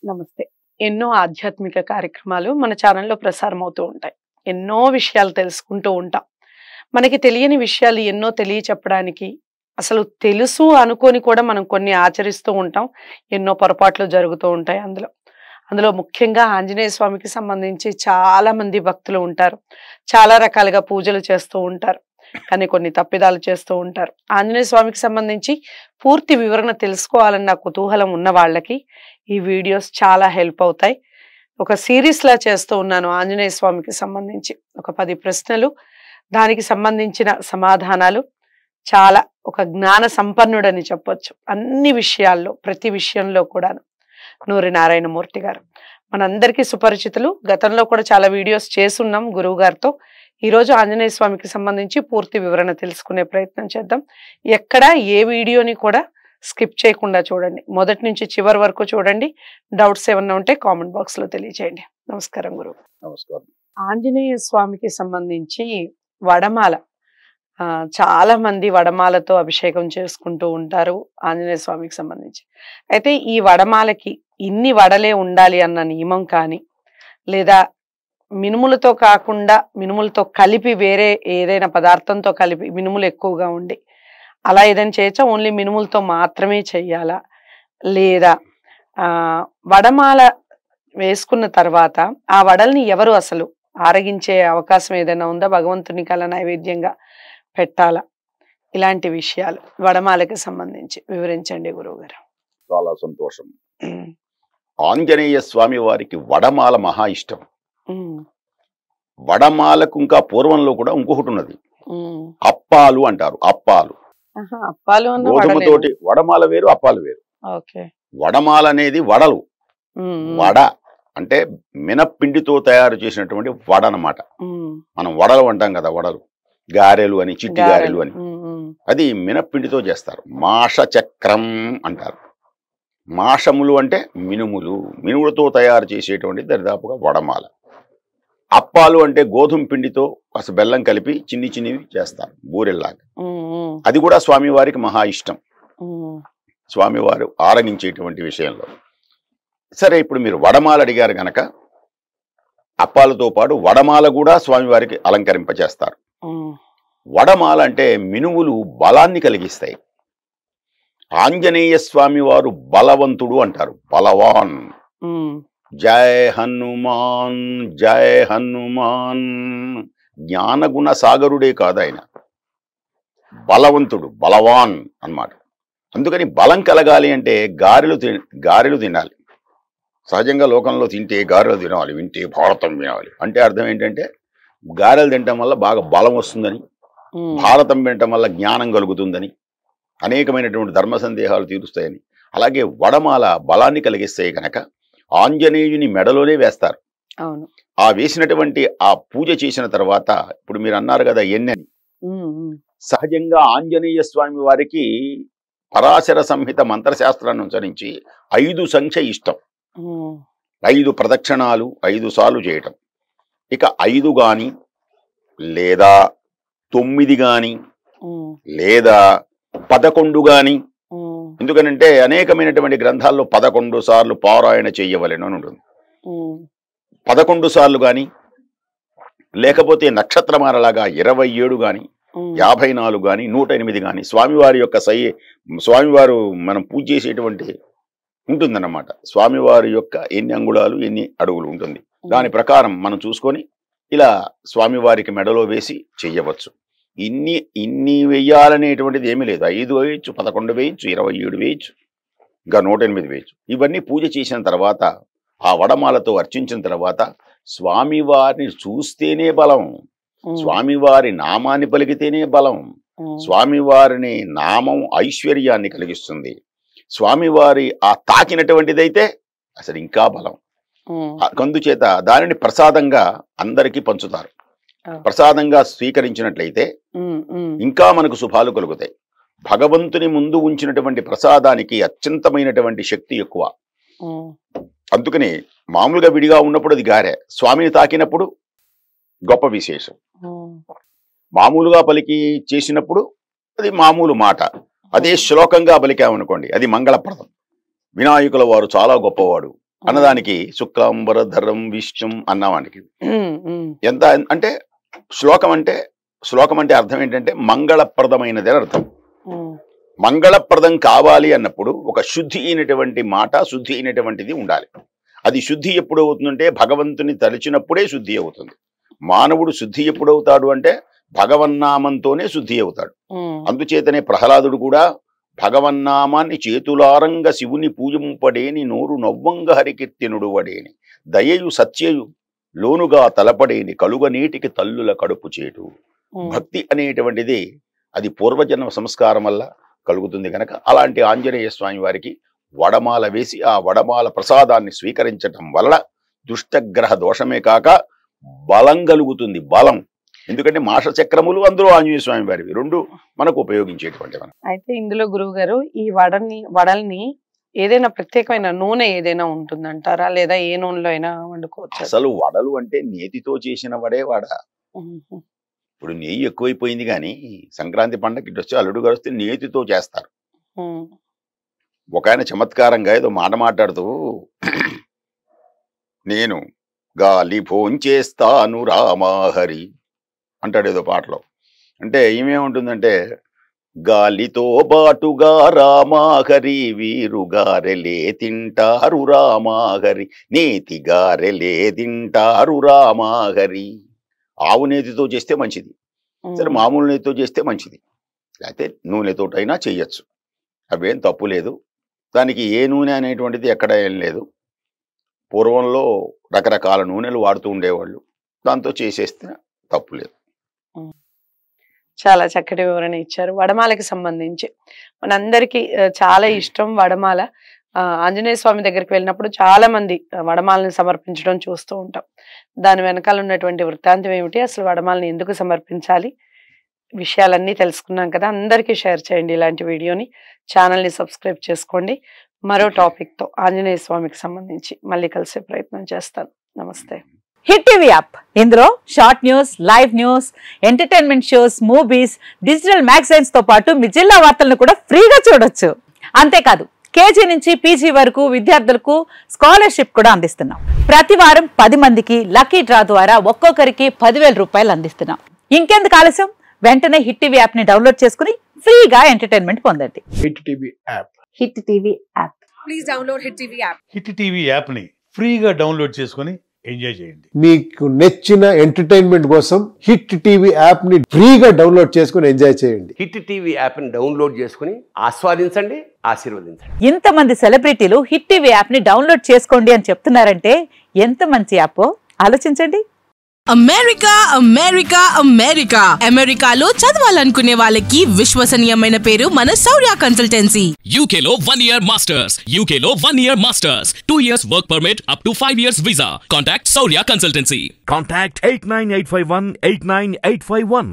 నమస్తే. ఎన్నో ఆధ్యాత్మిక కార్యక్రమాలు మన ఛానల్‌లో ప్రసారం అవుతూ ఉంటాయి. ఎన్నో విషయాలు తెలుసుకుంటూ ఉంటాం. మనకి తెలియని విషయాలు ఎన్నో తెలియచెప్పడానికి, అసలు తెలుసు అనుకోని కూడా మనం కొన్ని ఆచరిస్తూ ఉంటాం. ఎన్నో పొరపాట్లు జరుగుతూ ఉంటాయి అందులో. అందులో ముఖ్యంగా ఆంజనేయ స్వామికి సంబంధించి చాలా మంది భక్తులు ఉంటారు. చాలా రకాలుగా పూజలు చేస్తూ ఉంటారు. కానీ కొన్ని తప్పిదాలు చేస్తూ ఉంటారు. ఆంజనేయ స్వామికి సంబంధించి పూర్తి వివరణ తెలుసుకోవాలన్న కుతూహలం ఉన్న వాళ్ళకి ఈ వీడియోస్ చాలా హెల్ప్ అవుతాయి. ఒక సిరీస్‌లా చేస్తూ ఉన్నాను ఆంజనేయ స్వామికి సంబంధించి. ఒక 10 ప్రశ్నలు, దానికి సంబంధించిన సమాధానాలు. చాలా ఒక జ్ఞాన సంపన్నుడని చెప్పొచ్చు. అన్ని విషయాల్లో, ప్రతి విషయంలో కూడాను. నూరి నారాయణమూర్తి గారు మనందరికీ సుపరిచితులు. గతంలో కూడా చాలా వీడియోస్ చేసున్నాం గురువు గారితో. ఈరోజు ఆంజనేయ స్వామికి సంబంధించి పూర్తి వివరణ తెలుసుకునే ప్రయత్నం చేద్దాం. ఎక్కడ ఏ వీడియోని కూడా స్కిప్ చేయకుండా చూడండి. మొదటి నుంచి చివరి వరకు చూడండి. డౌట్స్ ఏమన్నా ఉంటే కామెంట్ బాక్స్ లో తెలియజేయండి. నమస్కారం గురువు. నమస్కారం. ఆంజనేయ స్వామికి సంబంధించి వడమాల, చాలా మంది వడమాలతో అభిషేకం చేసుకుంటూ ఉంటారు ఆంజనేయ స్వామికి సంబంధించి. అయితే ఈ వడమాలకి ఇన్ని వడలే ఉండాలి అన్న నియమం కానీ, లేదా మినుములతో కాకుండా మినుములతో కలిపి వేరే ఏదైనా పదార్థంతో కలిపి మినుములు ఎక్కువగా ఉండి అలా ఏదైనా చేయొచ్చా? ఓన్లీ మినుములతో మాత్రమే చెయ్యాలా? లేదా వడమాల వేసుకున్న తర్వాత ఆ వడల్ని ఎవరు అసలు ఆరగించే అవకాశం ఏదైనా ఉందా? భగవంతునికి అలా నైవేద్యంగా పెట్టాలా? ఇలాంటి విషయాలు వడమాలకి సంబంధించి వివరించండి గురువు గారు. చాలా సంతోషం. ఆంజనేయ స్వామి వారికి వడమాల మహా ఇష్టం. వడమాలకు ఇంకా పూర్వంలో కూడా ఇంకొకటి ఉన్నది, అప్పాలు అంటారు. అప్పాలు, గోధుమతోటి వడమాల వేరు, అప్పాలు వేరు. వడమాల అనేది వడలు. వడ అంటే మినప్పిండితో తయారు చేసినటువంటి వడ అన్నమాట. మనం వడలు అంటాం కదా, వడలు, గారెలు అని, చిట్టి గారెలు అని. అది మినప్పిండితో చేస్తారు. మాష చక్రం అంటారు. మాషములు అంటే మినుములు, మినుములతో తయారు చేసేటువంటి దరిదాపుగా వడమాల. అప్పాలు అంటే గోధుమ పిండితో కాస్త బెల్లం కలిపి చిన్ని చిన్నివి చేస్తారు, బూరెల్లాగా. అది కూడా స్వామివారికి మహా ఇష్టం, స్వామివారు ఆరగించేటువంటి విషయంలో. సరే, ఇప్పుడు మీరు వడమాల అడిగారు గనక అప్పాలతో పాటు వడమాల కూడా స్వామివారికి అలంకరింపచేస్తారు. వడమాల అంటే మినుములు బలాన్ని కలిగిస్తాయి. ఆంజనేయ స్వామి వారు బలవంతుడు అంటారు, బలవాన్. జయ హనుమాన్ జయ హనుమాన్. జ్ఞానగుణ సాగరుడే కాదు ఆయన, బలవంతుడు, బలవాన్ అన్నమాట. అందుకని బలం కలగాలి అంటే గారెలు తినాలి. సహజంగా లోకంలో తింటే గారెలు తినాలి, వింటే భారతం వినాలి అంటే అర్థం ఏంటంటే గారెలు తినటం వల్ల బాగా బలం వస్తుందని, భారతం వినటం వల్ల జ్ఞానం కలుగుతుందని, అనేకమైనటువంటి ధర్మ సందేహాలు తీరుస్తాయని. అలాగే వడమాల బలాన్ని కలిగిస్తాయి కనుక ఆంజనేయుని మెడలోనే వేస్తారు. ఆ వేసినటువంటి ఆ పూజ చేసిన తర్వాత, ఇప్పుడు మీరు అన్నారు కదా ఎన్నెని, సహజంగా ఆంజనేయ స్వామి వారికి పరాశర సంహిత మంత్రశాస్త్రాన్ని అనుసరించి 5 సంఖ్య ఇష్టం. 5 ప్రదక్షిణాలు 5 సార్లు చేయటం. ఇక 5 గాని, లేదా 9 గాని, లేదా 11 గాని. ఎందుకనంటే అనేకమైనటువంటి గ్రంథాల్లో 11 సార్లు పారాయణ చెయ్యవలెను అని ఉంటుంది. 11 సార్లు గాని, లేకపోతే నక్షత్రమాలలాగా 27 గాని, 54 గాని, 108 గాని స్వామివారి యొక్క స్వామివారు మనం పూజ చేసేటువంటి ఉంటుందన్నమాట. స్వామివారి యొక్క ఎన్ని అంగుళాలు ఎన్ని అడుగులు ఉంటుంది, దాని ప్రకారం మనం చూసుకొని ఇలా స్వామివారికి మెడలో వేసి చెయ్యవచ్చు. ఇన్ని వెయ్యాలనేటువంటిది ఏమీ లేదు. 5 వేయచ్చు, 11 వేయచ్చు, 27 వేయచ్చు, ఇంకా 108 వేయచ్చు. ఇవన్నీ పూజ చేసిన తర్వాత, ఆ వడమాలతో అర్చించిన తర్వాత స్వామివారిని చూస్తేనే బలం, స్వామివారి నామాన్ని పలికితేనే బలం. స్వామివారిని నామం ఐశ్వర్యాన్ని కలిగిస్తుంది. స్వామివారి ఆ తాకినటువంటిదైతే అసలు ఇంకా బలం. అందుచేత దానిని ప్రసాదంగా అందరికీ పంచుతారు. ప్రసాదంగా స్వీకరించినట్లయితే ఇంకా మనకు శుభాలు కలుగుతాయి. భగవంతుని ముందు ఉంచినటువంటి ప్రసాదానికి అత్యంతమైనటువంటి శక్తి ఎక్కువ. అందుకని మామూలుగా విడిగా ఉన్నప్పుడు అది గారె, స్వామిని తాకినప్పుడు గొప్ప విశేషం. మామూలుగా పలికి చేసినప్పుడు అది మామూలు మాట. అదే శ్లోకంగా పలికామనుకోండి, అది మంగళప్రదం. వినాయకుల వారు చాలా గొప్పవాడు, అన్నదానికి శుక్లాంబరధరం విష్ణుం అన్నవానికి ఎంత అంటే శ్లోకం అంటే అర్థం ఏంటంటే మంగళప్రదమైనది అని అర్థం. మంగళప్రదం కావాలి అన్నప్పుడు ఒక శుద్ధి అయినటువంటి మాట, శుద్ధి అయినటువంటిది ఉండాలి. అది శుద్ధి ఎప్పుడు అవుతుందంటే భగవంతుని తలిచినప్పుడే శుద్ధి అవుతుంది. మానవుడు శుద్ధి ఎప్పుడవుతాడు అంటే భగవన్నామంతోనే శుద్ధి అవుతాడు. అందుచేతనే ప్రహ్లాదుడు కూడా భగవన్నామాన్ని చేతులారంగ శివుని పూజింపడేని నోరు నవ్వంగ హరికీర్తినుడు వడేని దయయు సత్యయు లోనుగా తలపడేని కలుగ నీటికి తల్లుల కడుపు చేటు. భక్తి అనేటువంటిది అది పూర్వజన్మ సంస్కారం వల్ల కలుగుతుంది కనుక అలాంటి ఆంజనేయ స్వామి వారికి వడమాల వేసి ఆ వడమాల ప్రసాదాన్ని స్వీకరించటం వల్ల దుష్టగ్రహ దోషమే కాక బలం కలుగుతుంది. బలం ఎందుకంటే మాష చక్రములు అందులో ఆంజనేయ స్వామి వారివి రెండు మనకు ఉపయోగించేటువంటి. అయితే ఇందులో గురువు గారు ఈ వడల్ని ఏదైనా ప్రత్యేకమైన నూనె ఏదైనా ఉంటుందంటారా, లేదా ఏ నూనెలో అయినా వండుకోవచ్చు? అసలు వడలు అంటే నేతితో చేసిన వడే వడ. ఇప్పుడు నెయ్యి ఎక్కువైపోయింది కానీ సంక్రాంతి పండగకి ఇటు వచ్చి అల్లుడు గారు వస్తే నేతితో చేస్తారు. ఒక ఆయన చమత్కారంగా ఏదో మాట మాట్లాడుతూ నేను గాలి భోంచేస్తాను రామాహరి అంటాడు ఏదో పాటలో. అంటే ఏమేముంటుందంటే గాలితో బాటుగా రామాహరి వీరు గారెలే తింటారు రామాహరి నేతి గారెలే తింటారు రామాహరి. ఆవు నేతితో చేస్తే మంచిది, సరే మామూలు నేతితో చేస్తే మంచిది, అయితే నూనెతోటైనా చెయ్యొచ్చు, అవేం తప్పు లేదు. దానికి ఏ నూనె అనేటువంటిది ఎక్కడ ఏం లేదు. పూర్వంలో రకరకాల నూనెలు వాడుతూ ఉండేవాళ్ళు, దాంతో చేసేస్తే తప్పు లేదు. చాలా చక్కటి వివరణ ఇచ్చారు. వడమాలకి సంబంధించి మనందరికీ చాలా ఇష్టం వడమాల. ఆంజనేయ స్వామి దగ్గరికి వెళ్ళినప్పుడు చాలా మంది వడమాలని సమర్పించడం చూస్తూ ఉంటాం. దాని వెనకాల ఉన్నటువంటి వృత్తాంతం ఏమిటి, అసలు వడమాలని ఎందుకు సమర్పించాలి, విషయాలన్నీ తెలుసుకున్నాం కదా. అందరికీ షేర్ చేయండి ఇలాంటి వీడియోని, ఛానల్ని సబ్స్క్రైబ్ చేసుకోండి. మరో టాపిక్తో ఆంజనేయ స్వామికి సంబంధించి మళ్ళీ కలిసే ప్రయత్నం చేస్తాను. నమస్తే. హిట్ టీవీ యాప్, ఇందులో short news, live news, entertainment shows, movies, digital magazines తో పాటు మీ జిల్లా వార్తలను కూడా ఫ్రీగా చూడొచ్చు. అంతేకాదు కేజీ నుంచి పీజీ వరకు విద్యార్థులకు స్కాలర్షిప్ కూడా అందిస్తున్నాం. ప్రతి వారం 10 మందికి లక్కీ డ్రా ద్వారా ఒక్కొక్కరికి 10,000 రూపాయలు అందిస్తున్నాం. ఇంకెందుకు ఆలస్యం, వెంటనే హిట్ టీవీ యాప్ ని డౌన్లోడ్ చేసుకుని ఫ్రీగా ఎంటర్టైన్మెంట్ పొందండి. Hit TV app. Hit TV app. Please download hit TV app. Hit TV app ని ఫ్రీగా డౌన్లోడ్ చేసుకుని ఎంజాయ్ చేయండి. మీకు నచ్చిన ఎంటర్టైన్మెంట్ కోసం హిట్ టీవీ యాప్ ని ఫ్రీగా డౌన్లోడ్ చేసుకుని ఎంజాయ్ చేయండి. హిట్ టీవీ యాప్ ని డౌన్లోడ్ చేసుకుని ఆస్వాదించండి, ఆశీర్వదించండి. ఇంతమంది సెలబ్రిటీలు హిట్ టీవీ యాప్ ని డౌన్లోడ్ చేసుకోండి అని చెప్తున్నారంటే ఎంత మంచి యాప్ ఆలోచించండి. అమెరికా అమెరికా అమెరికా అమెరికాలో చదవాలనుకునే వాళ్ళకి విశ్వసనీయమైన పేరు మన శౌర్య కన్సల్టెన్సీ. UK లో 1 year masters, UK లో 1 year masters, 2 years work permit up to 5 years visa. Contact Saurya Consultancy. Contact 89851 89851.